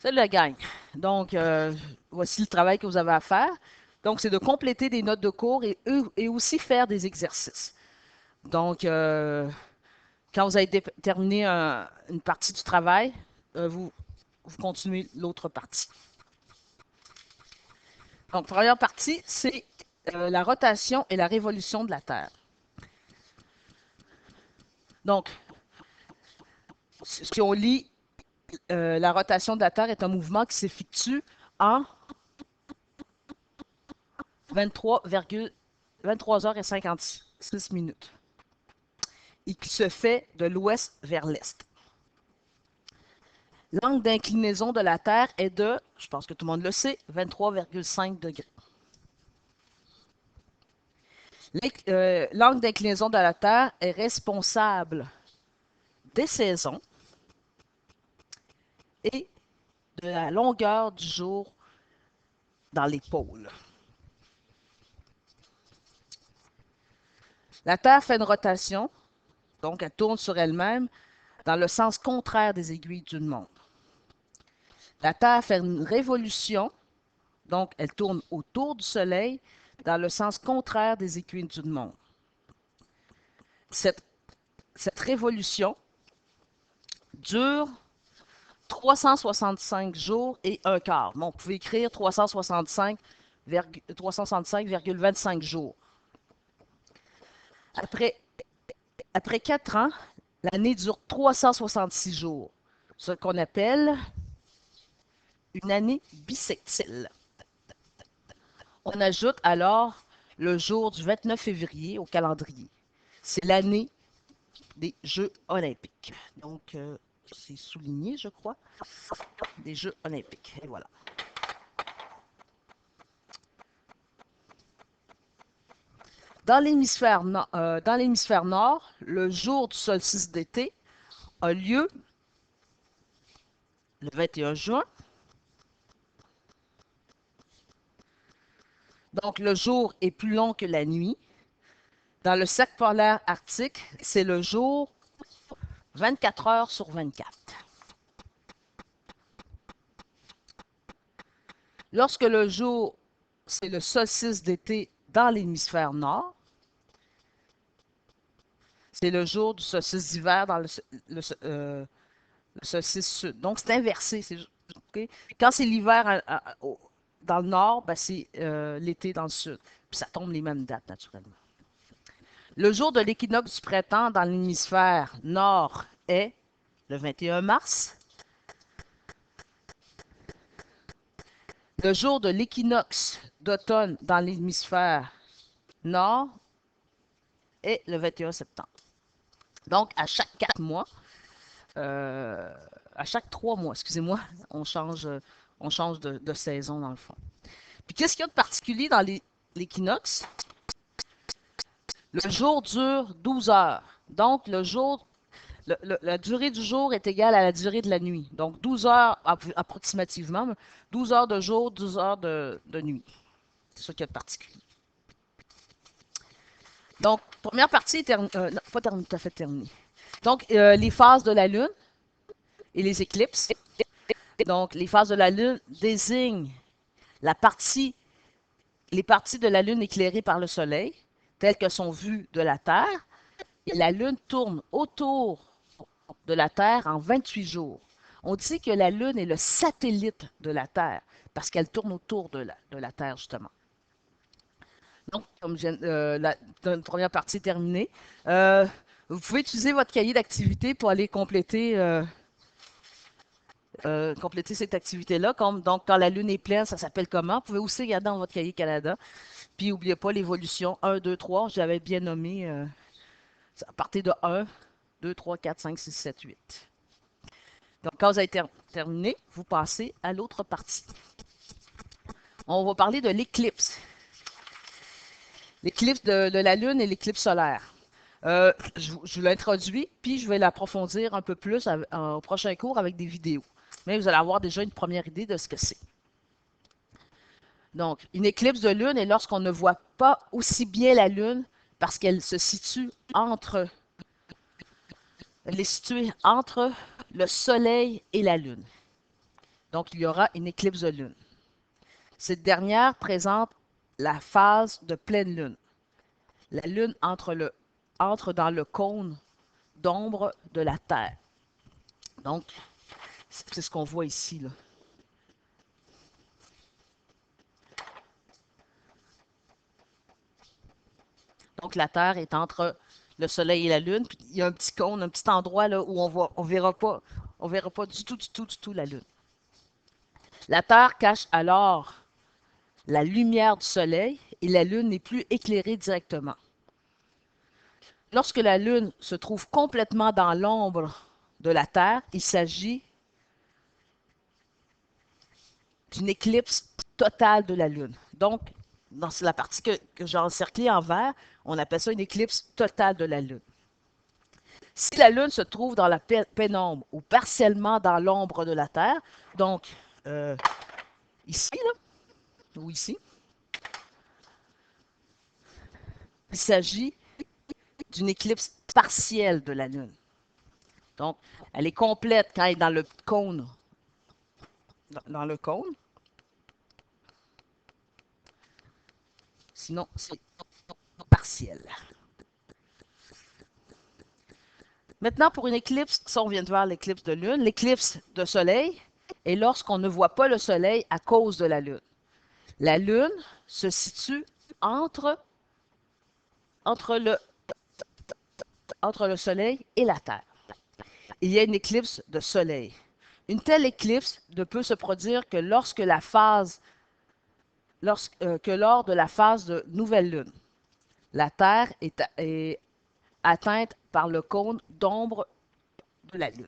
Salut la gang. Donc, voici le travail que vous avez à faire. Donc, c'est de compléter des notes de cours et aussi faire des exercices. Donc, quand vous avez terminé une partie du travail, vous continuez l'autre partie. Donc, première partie, c'est la rotation et la révolution de la Terre. Donc, si on lit, la rotation de la Terre est un mouvement qui s'effectue en 23 heures et 56 minutes et qui se fait de l'ouest vers l'est. L'angle d'inclinaison de la Terre est de, je pense que tout le monde le sait, 23,5 degrés. L'angle d'inclinaison de la Terre est responsable des saisons et de la longueur du jour dans les pôles. La Terre fait une rotation, donc elle tourne sur elle-même dans le sens contraire des aiguilles d'une montre. La Terre fait une révolution, donc elle tourne autour du Soleil dans le sens contraire des aiguilles d'une montre. Cette révolution dure 365 jours et un quart. Bon, vous pouvez écrire 365,25 jours. Après 4 ans, l'année dure 366 jours, ce qu'on appelle une année bissextile. On ajoute alors le jour du 29 février au calendrier. C'est l'année des Jeux olympiques. Donc, c'est souligné, je crois, des Jeux olympiques. Et voilà. Dans l'hémisphère nord, le jour du solstice d'été a lieu le 21 juin. Donc, le jour est plus long que la nuit. Dans le cercle polaire arctique, c'est le jour 24 heures sur 24. Lorsque le jour, c'est le solstice d'été dans l'hémisphère nord, c'est le jour du solstice d'hiver dans le solstice sud. Donc, c'est inversé. Okay? Quand c'est l'hiver dans le nord, ben, c'est l'été dans le sud. Puis ça tombe les mêmes dates, naturellement. Le jour de l'équinoxe du printemps dans l'hémisphère nord est le 21 mars. Le jour de l'équinoxe d'automne dans l'hémisphère nord est le 21 septembre. Donc, à chaque 4 mois, à chaque 3 mois, excusez-moi, on change de saison dans le fond. Puis qu'est-ce qu'il y a de particulier dans l'équinoxe? Le jour dure 12 heures. Donc, la durée du jour est égale à la durée de la nuit. Donc, 12 heures approximativement, 12 heures de jour, 12 heures de nuit. C'est ça qu'il y a de particulier. Donc, première partie est non, pas tout à fait terminée. Donc, les phases de la Lune et les éclipses. Donc, les phases de la Lune désignent les parties de la Lune éclairées par le Soleil, telles que sont vues de la Terre. Et la Lune tourne autour de la Terre en 28 jours. On dit que la Lune est le satellite de la Terre parce qu'elle tourne autour de la Terre, justement. Donc, comme la première partie est terminée, vous pouvez utiliser votre cahier d'activité pour aller compléter cette activité-là. Donc, quand la Lune est pleine, ça s'appelle comment? Vous pouvez aussi regarder dans votre cahier Canada. Puis, n'oubliez pas l'évolution 1, 2, 3. J'avais bien nommé à partir de 1, 2, 3, 4, 5, 6, 7, 8. Donc, quand vous avez terminé, vous passez à l'autre partie. On va parler de l'éclipse. L'éclipse de la Lune et l'éclipse solaire. Je l'introduis, puis je vais l'approfondir un peu plus au prochain cours avec des vidéos. Mais vous allez avoir déjà une première idée de ce que c'est. Donc, une éclipse de Lune est lorsqu'on ne voit pas aussi bien la Lune parce qu'elle se situe elle est située entre le Soleil et la Lune. Donc, il y aura une éclipse de lune. Cette dernière présente la phase de pleine lune. La lune entre dans le cône d'ombre de la Terre. Donc, c'est ce qu'on voit ici, là. Donc, la Terre est entre le Soleil et la Lune. Puis, il y a un petit cône, un petit endroit là, où on verra pas du tout la Lune. La Terre cache alors la lumière du Soleil et la Lune n'est plus éclairée directement. Lorsque la Lune se trouve complètement dans l'ombre de la Terre, il s'agit d'une éclipse totale de la Lune. Donc, dans la partie que j'ai encerclée en vert, on appelle ça une éclipse totale de la Lune. Si la Lune se trouve dans la pénombre ou partiellement dans l'ombre de la Terre, donc ici, là, ou ici, il s'agit d'une éclipse partielle de la Lune. Donc, elle est complète quand elle est dans le cône. Dans le cône. Sinon, c'est partiel. Maintenant, pour une éclipse, ça, on vient de voir l'éclipse de Lune. L'éclipse de Soleil est lorsqu'on ne voit pas le Soleil à cause de la Lune. La Lune se situe entre, entre, le, entre le Soleil et la Terre. Il y a une éclipse de Soleil. Une telle éclipse ne peut se produire que lors de la phase de nouvelle Lune. La Terre est atteinte par le cône d'ombre de la Lune.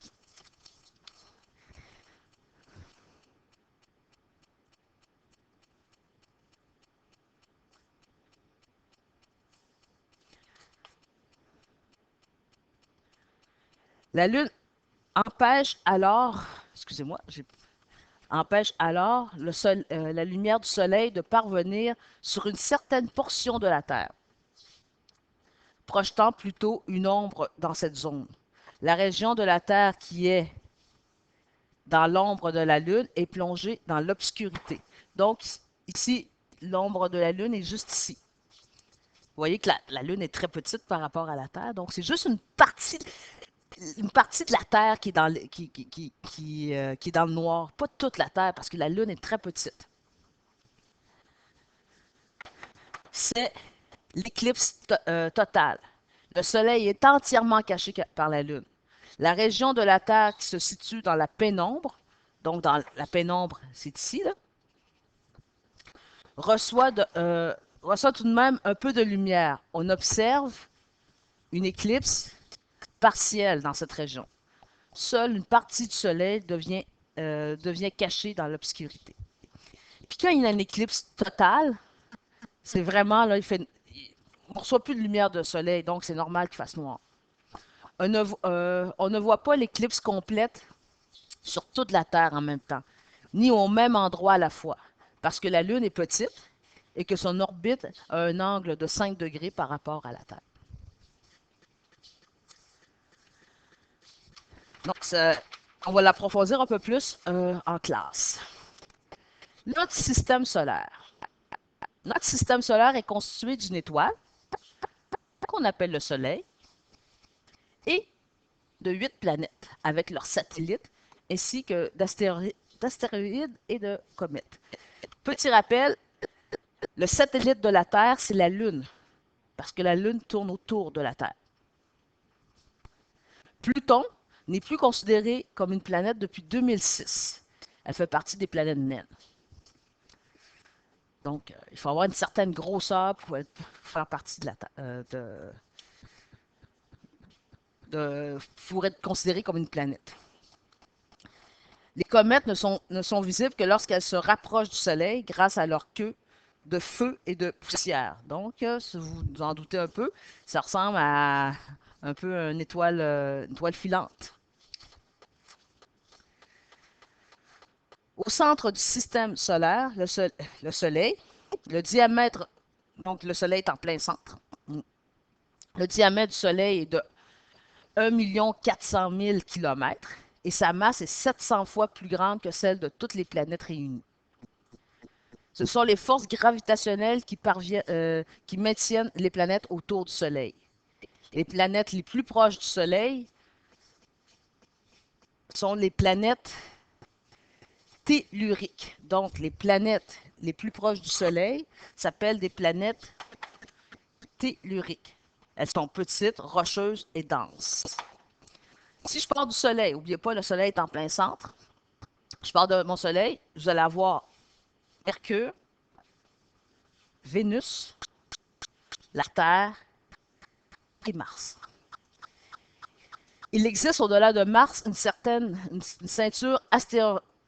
La Lune empêche alors, excusez-moi, empêche alors la lumière du Soleil de parvenir sur une certaine portion de la Terre, projetant plutôt une ombre dans cette zone. La région de la Terre qui est dans l'ombre de la Lune est plongée dans l'obscurité. Donc, ici, l'ombre de la Lune est juste ici. Vous voyez que la Lune est très petite par rapport à la Terre, donc c'est juste une partie de la Terre qui est qui est dans le noir. Pas toute la Terre, parce que la Lune est très petite. C'est l'éclipse totale. Le Soleil est entièrement caché par la Lune. La région de la Terre qui se situe dans la pénombre, donc dans la pénombre, c'est ici, là, reçoit, reçoit tout de même un peu de lumière. On observe une éclipse partielle dans cette région. Seule une partie du Soleil devient cachée dans l'obscurité. Puis quand il y a une éclipse totale, c'est vraiment, là, on ne reçoit plus de lumière de soleil, donc c'est normal qu'il fasse noir. On ne voit pas l'éclipse complète sur toute la Terre en même temps, ni au même endroit à la fois, parce que la Lune est petite et que son orbite a un angle de 5 degrés par rapport à la Terre. Donc, on va l'approfondir un peu plus en classe. Notre système solaire. Notre système solaire est constitué d'une étoile, qu'on appelle le Soleil, et de 8 planètes, avec leurs satellites, ainsi que d'astéroïdes et de comètes. Petit rappel, le satellite de la Terre, c'est la Lune, parce que la Lune tourne autour de la Terre. Pluton n'est plus considérée comme une planète depuis 2006. Elle fait partie des planètes naines. Donc, il faut avoir une certaine grosseur pour faire partie de la Terre. Pour être considérée comme une planète. Les comètes ne sont visibles que lorsqu'elles se rapprochent du Soleil grâce à leur queue de feu et de poussière. Donc, si vous vous en doutez un peu, ça ressemble à un peu une étoile filante. Au centre du système solaire, le Soleil, le diamètre, donc le Soleil est en plein centre. Le diamètre du Soleil est de 1 400 000 km et sa masse est 700 fois plus grande que celle de toutes les planètes réunies. Ce sont les forces gravitationnelles qui maintiennent les planètes autour du Soleil. Les planètes les plus proches du Soleil sont les planètes telluriques. Donc, les planètes les plus proches du Soleil s'appellent des planètes telluriques. Elles sont petites, rocheuses et denses. Si je pars du Soleil, n'oubliez pas, le Soleil est en plein centre. Je pars de mon Soleil, vous allez avoir Mercure, Vénus, la Terre et Mars. Il existe au-delà de Mars une ceinture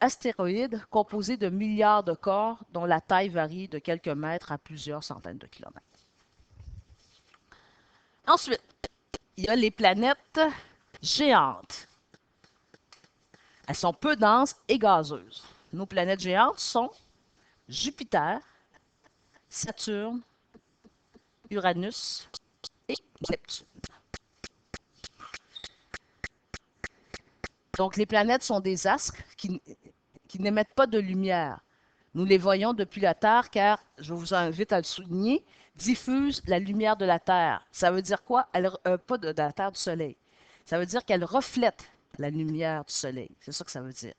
astéroïde composée de milliards de corps dont la taille varie de quelques mètres à plusieurs centaines de kilomètres. Ensuite, il y a les planètes géantes. Elles sont peu denses et gazeuses. Nos planètes géantes sont Jupiter, Saturne, Uranus et Neptune. Donc, les planètes sont des astres qui n'émettent pas de lumière. Nous les voyons depuis la Terre car, je vous invite à le souligner, diffusent la lumière de la Terre. Ça veut dire quoi? Pas de la Terre, du Soleil. Ça veut dire qu'elles reflètent la lumière du Soleil. C'est ça que ça veut dire.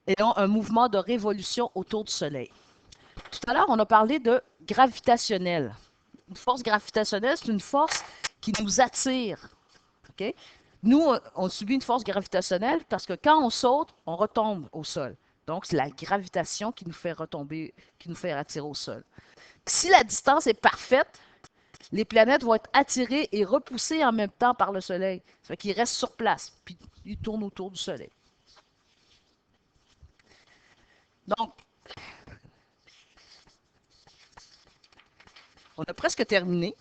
Et ont un mouvement de révolution autour du Soleil. Tout à l'heure, on a parlé de gravitationnel. Une force gravitationnelle, c'est une force qui nous attire. Okay? Nous, on subit une force gravitationnelle parce que quand on saute, on retombe au sol. Donc, c'est la gravitation qui nous fait retomber, qui nous fait attirer au sol. Si la distance est parfaite, les planètes vont être attirées et repoussées en même temps par le Soleil. Ça fait qu'ils restent sur place, puis ils tournent autour du Soleil. Donc, on a presque terminé.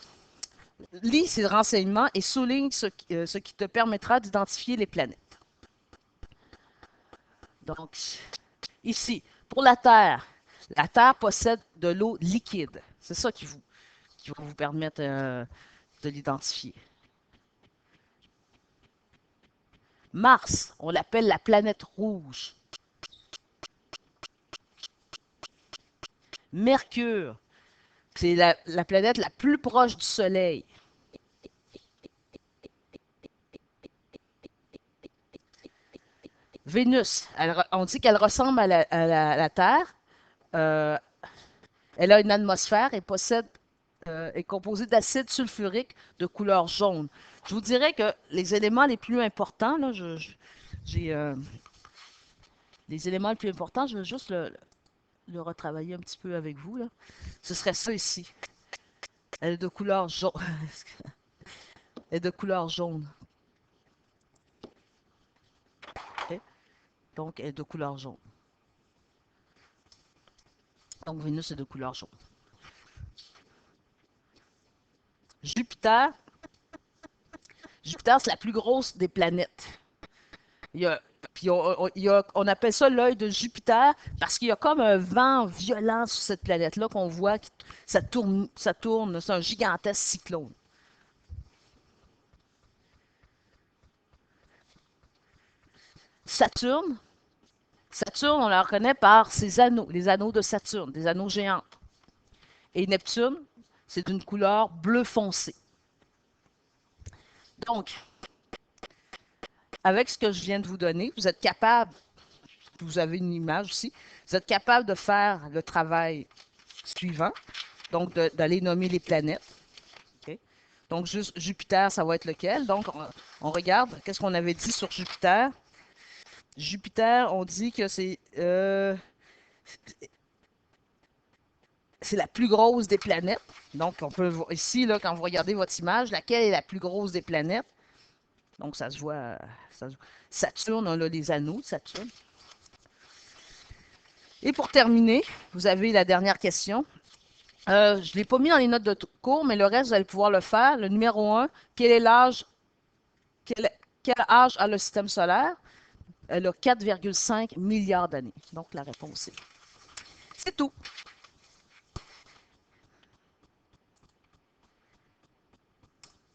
Lis ces renseignements et souligne ce qui te permettra d'identifier les planètes. Donc, ici, pour la Terre possède de l'eau liquide. C'est ça qui va vous permettre de l'identifier. Mars, on l'appelle la planète rouge. Mercure, c'est la planète la plus proche du Soleil. Vénus, on dit qu'elle ressemble à la Terre. Elle a une atmosphère et est composée d'acide sulfurique de couleur jaune. Je vous dirais que les éléments les plus importants, là, les éléments les plus importants, je vais juste le retravailler un petit peu avec vous. Là. Ce serait ça ici. Elle est de couleur jaune. Elle est de couleur jaune. Okay? Donc, elle est de couleur jaune. Donc, Vénus est de couleur jaune. Jupiter, c'est la plus grosse des planètes. On appelle ça l'œil de Jupiter parce qu'il y a comme un vent violent sur cette planète-là qu'on voit, ça tourne, c'est un gigantesque cyclone. Saturne, on la reconnaît par ses anneaux, les anneaux de Saturne, des anneaux géants. Et Neptune, c'est d'une couleur bleu foncé. Donc, avec ce que je viens de vous donner, vous êtes capable, vous avez une image aussi, vous êtes capable de faire le travail suivant, donc d'aller nommer les planètes. Okay? Donc, juste Jupiter, ça va être lequel? Donc, on regarde, qu'est-ce qu'on avait dit sur Jupiter? Jupiter, on dit que c'est la plus grosse des planètes. Donc, on peut voir ici, là, quand vous regardez votre image, laquelle est la plus grosse des planètes? Donc, ça se voit. Saturne, on a les anneaux de Saturne. Et pour terminer, vous avez la dernière question. Je ne l'ai pas mis dans les notes de cours, mais le reste, vous allez pouvoir le faire. Le numéro 1, quel âge a le système solaire? Elle a 4,5 milliards d'années. Donc, la réponse est. C'est tout.